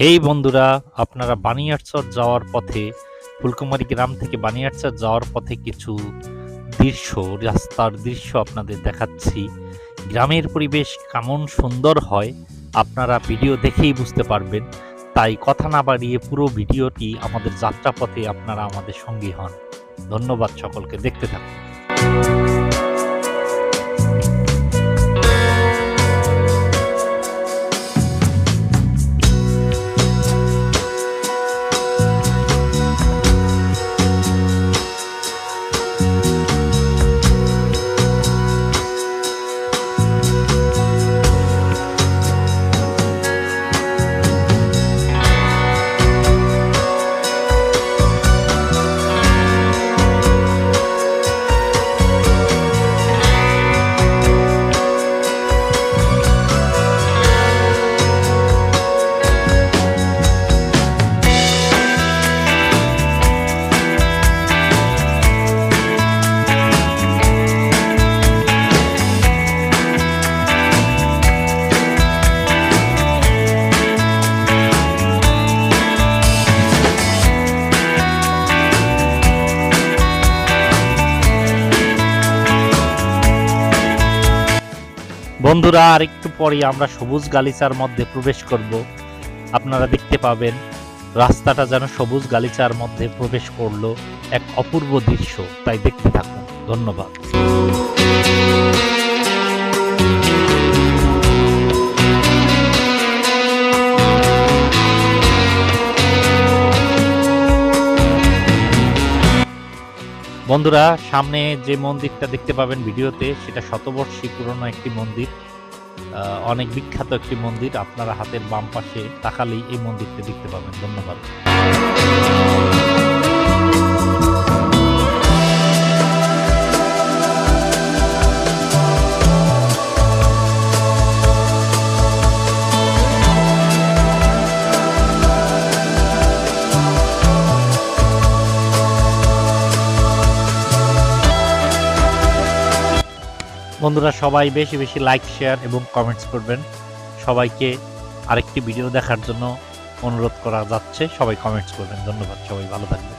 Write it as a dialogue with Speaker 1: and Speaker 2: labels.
Speaker 1: হেই বন্ধুরা, আপনারা বানিয়ারচর যাওয়ার পথে ফুলকুমারী গ্রাম থেকে বানিয়ারচর যাওয়ার পথে কিছু রাস্তার দৃশ্য আপনাদের দেখাচ্ছি। গ্রামের পরিবেশ কেমন সুন্দর হয় আপনারা ভিডিও দেখেই বুঝতে পারবেন। তাই কথা না বাড়িয়ে পুরো ভিডিওটি আমাদের যাত্রাপথে আপনারা আমাদের সঙ্গী হন। ধন্যবাদ সকলকে, দেখতে থাকুন। বন্ধুরা, আর একটু পরে আমরা সবুজ গালিচার মধ্যে প্রবেশ করব। আপনারা দেখতে পাবেন রাস্তাটা যেন সবুজ গালিচার মধ্যে প্রবেশ করলো, এক অপূর্ব দৃশ্য। তাই দেখতে থাকুন। ধন্যবাদ। বন্ধুরা, সামনে যে মন্দিরটা দেখতে পাবেন ভিডিওতে, সেটা শতবর্ষী পুরনো একটি মন্দির, অনেক বিখ্যাত একটি মন্দির। আপনারা হাতের বাম পাশে তাকালেই এই মন্দিরটা দেখতে পাবেন। ধন্যবাদ। বন্ধুরা, সবাই বেশি বেশি লাইক, শেয়ার এবং কমেন্টস করবেন। সবাইকে আরেকটি ভিডিও দেখার জন্য অনুরোধ করা যাচ্ছে। সবাই কমেন্টস করবেন। ধন্যবাদ। সবাই ভালো থাকবেন।